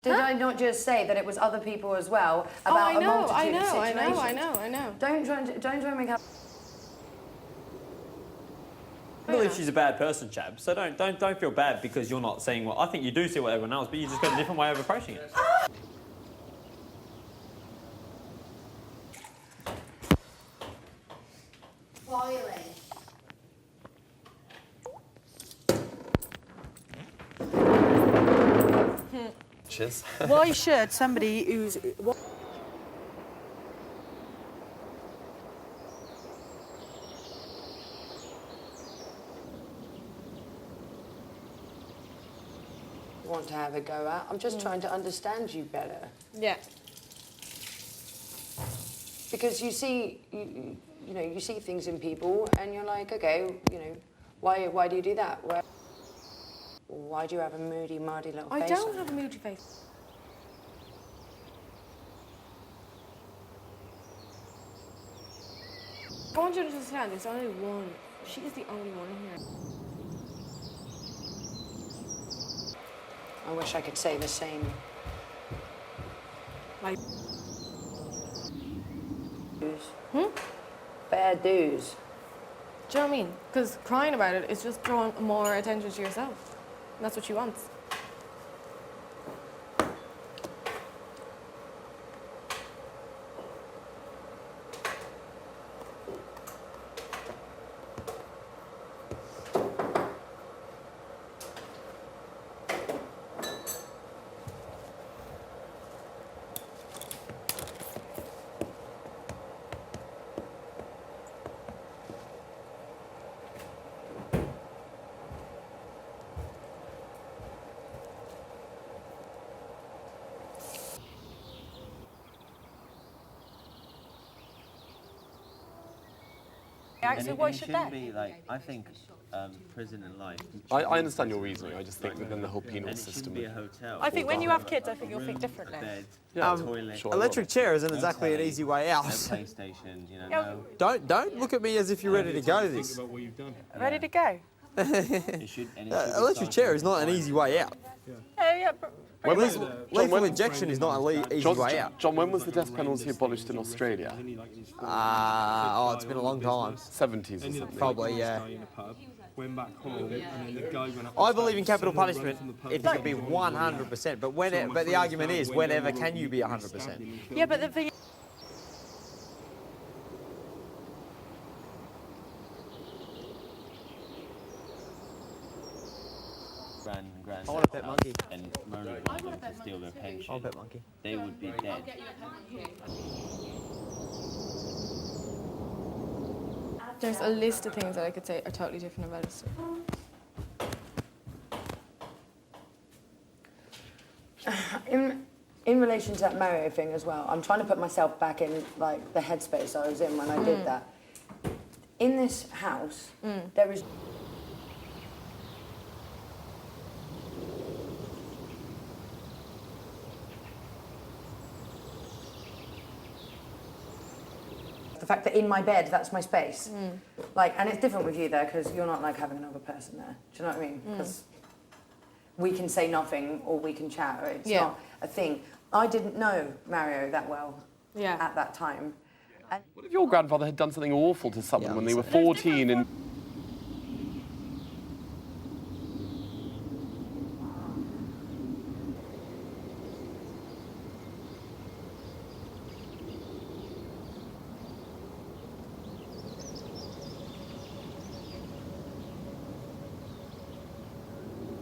Did I not just say that it was other people as well about a multitude of situations? I know. Don't try and make up. I believe she's a bad person, Chab. So don't feel bad because you're not seeing what I think you do see what everyone else, but you just got a different way of approaching it. Cheers. Why should somebody who's... Want to have a go at? I'm just trying to understand you better. Yeah. Because you see, you know, you see things in people, and you're like, okay, you know, why do you do that? Why do you have a moody, mardy little face? I don't have a moody face. I want you to understand, there's only one. She is the only one here. I wish I could say the same. Like... Bad dues. Do you know what I mean? Because crying about it is just drawing more attention to yourself. And that's what she wants. Actually, why should shouldn't they? be like, I think prison and life. I understand your reasoning. I just think within the whole penal And it system. shouldn't be a hotel. I think when you have kids, I think you'll think differently. Bed, Yeah, toilet, sure. Electric chair isn't exactly an telly, easy way out. no PlayStation, you know, Don't look at me as if you're ready to go this. Ready to go? it should, and it should be Electric chair is not an easy way out. Oh, yeah, but... Lethal injection is not an easy way out. John, when was the death penalty abolished in Australia? Oh, it's been a long time. 70s or something. Probably, yeah. Went back home, and then the guy went up. I believe in capital punishment if it can be 100%, but the argument is, whenever can you be 100%? Yeah, but the thing... grand I want a pet monkey. and murdered them to steal their pension. I'll pet monkey. They would be dead. There's a list of things that I could say are totally different about us. In relation to that Mario thing as well, I'm trying to put myself back in like the headspace I was in when I did that. In this house, there is. The fact that in my bed, that's my space. Like, and it's different with you there because you're not like having another person there. Do you know what I mean? Because we can say nothing or we can chat. Or it's not a thing. I didn't know Mario that well at that time. And What if your grandfather had done something awful to someone when they were 14 and...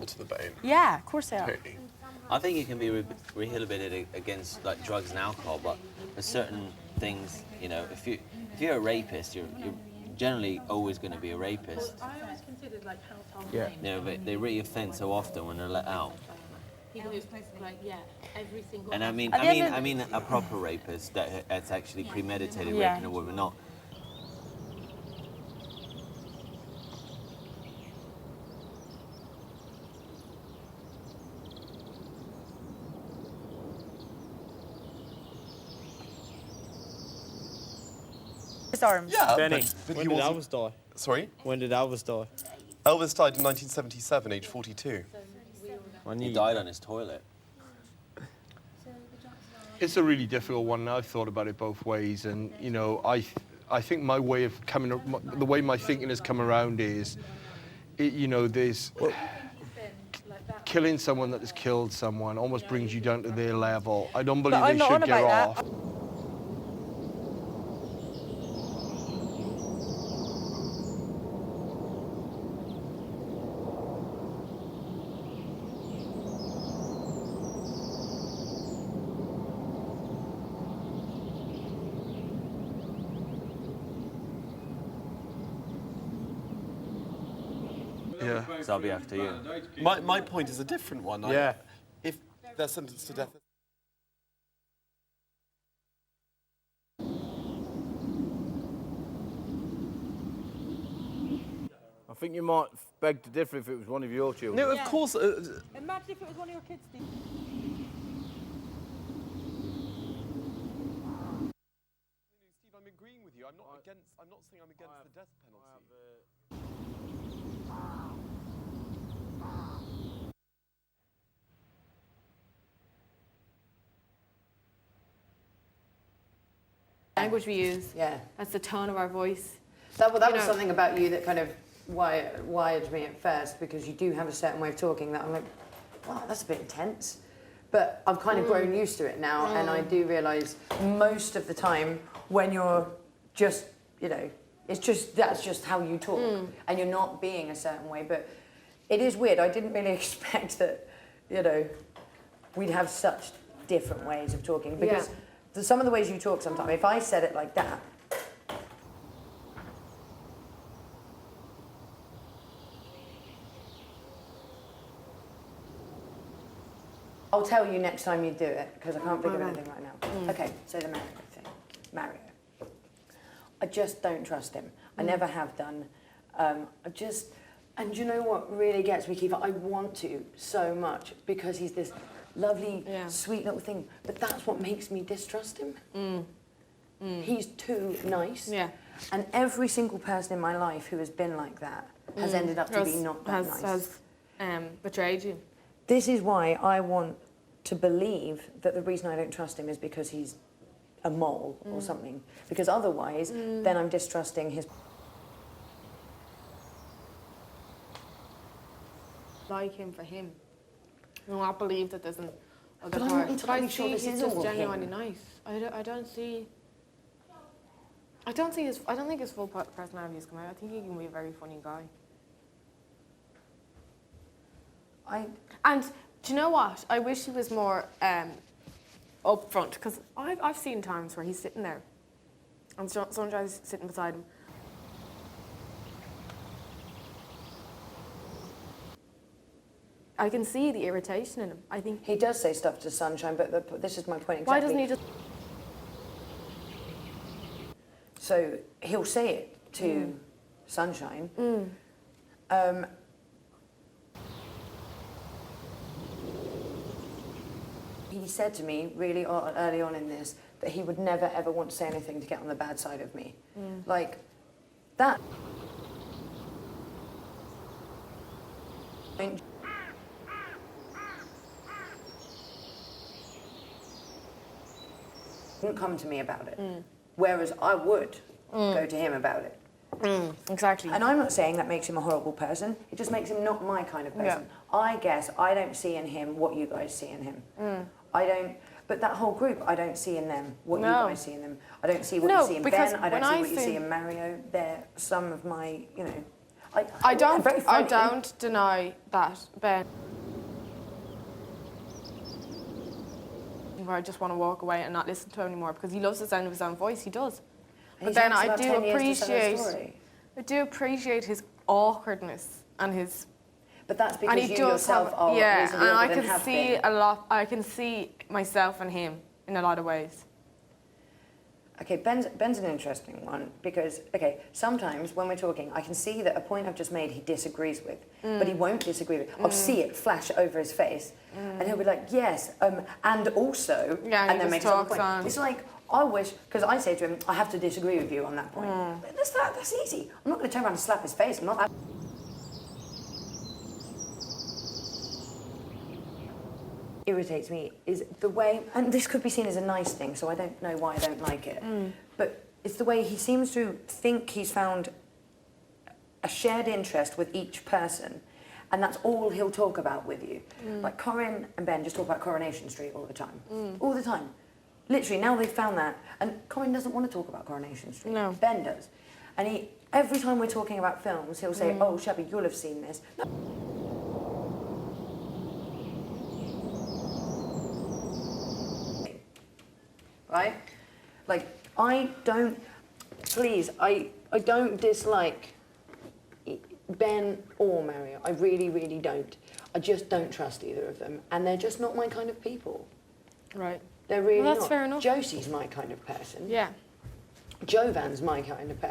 to the bone. Yeah, of course they are. Totally. I think you can be rehabilitated against like drugs and alcohol, but there's certain things, you know, if you're a rapist, you're generally always going to be a rapist. I always considered like household Yeah. names. You know, they re-offend so often when they're let out. People who's like, yeah, every single. And I mean a proper rapist that's actually premeditated Yeah. raping a woman, not. His arms. Yeah, Benny, but when he did wasn't... Elvis die? Sorry? When did Elvis die? Elvis died in 1977, age 42. I He knew died on his toilet. It's a really difficult one. I've thought about it both ways, and you know, I think my way of the way my thinking has come around is, you know, there's killing someone that has killed someone almost brings you down to their level. I don't believe I'm they not on should get about off. Yeah. So I'll be after you. My point is a different one. Yeah. If they're sentenced to death. I think you might beg to differ if it was one of your children. No, of course. Imagine if it was one of your kids. Steve. Steve, I'm agreeing with you. I'm not saying I'm against the death penalty. Language we use. Yeah. That's the tone of our voice. That was You know- something about you that kind of wired me at first, because you do have a certain way of talking that I'm like, wow, that's a bit intense. But I've kind of grown used to it now, and I do realise most of the time when you're just, you know, that's just how you talk, and you're not being a certain way. But it is weird. I didn't really expect that, you know, we'd have such different ways of talking, because some of the ways you talk sometimes, if I said it like that, I'll tell you next time you do it, because I can't think of anything right now. Okay, so the Mario thing. Mario. I just don't trust him. I never have done. And you know what really gets me, Kiva? I want to so much, because he's this lovely, sweet little thing. But that's what makes me distrust him. He's too nice. Yeah. And every single person in my life who has been like that has ended up to be not that nice. Has betrayed you. This is why I want to believe that the reason I don't trust him is because he's a mole or something. Because otherwise, then I'm distrusting his... Like him for him. I do not believe that there's an other But I'm part. not entirely sure this he's is just all genuinely him. nice. I don't think his full personality has come out. I think he can be a very funny guy. And do you know what? I wish he was more upfront, because I've seen times where he's sitting there and Sunshine's sitting beside him. I can see the irritation in him. I think He does say stuff to Sunshine, but this is my point exactly. why doesn't he just? So he'll say it to Sunshine. He said to me really early on in this that he would never ever want to say anything to get on the bad side of me. Like that. Wouldn't come to me about it, whereas I would go to him about it. Exactly. And I'm not saying that makes him a horrible person. It just makes him not my kind of person. I guess I don't see in him what you guys see in him. I don't. But that whole group, I don't see in them what you guys see in them. I don't see what you see in Ben. I don't see what you see in Mario. They're some of my, you know. I don't deny that Ben. Where I just want to walk away and not listen to him anymore, because he loves the sound of his own voice. He does. But then I do appreciate his awkwardness and his. But that's because you yourself are and I can can see a lot. I can see myself and him in a lot of ways. Okay, Ben's an interesting one because, okay, sometimes when we're talking, I can see that a point I've just made he disagrees with, but he won't disagree with. I'll see it flash over his face, and he'll be like, yes, and also, and then make another point. It's like, I wish, because I say to him, I have to disagree with you on that point. That's easy. I'm not going to turn around and slap his face. I'm not. irritates me is the way, and this could be seen as a nice thing, so I don't know why I don't like it, but it's the way he seems to think he's found a shared interest with each person, and that's all he'll talk about with you. Like Corinne and Ben just talk about Coronation Street all the time. All the time. Literally, now they've found that, and Corinne doesn't want to talk about Coronation Street. No. Ben does. And every time we're talking about films, he'll say, oh, Shabby, you'll have seen this. Right? Like, I don't dislike Ben or Mario. I really, really don't. I just don't trust either of them. And they're just not my kind of people. Right. They're really Well, that's not. fair enough. Josie's my kind of person. Yeah. Jovan's my kind of person.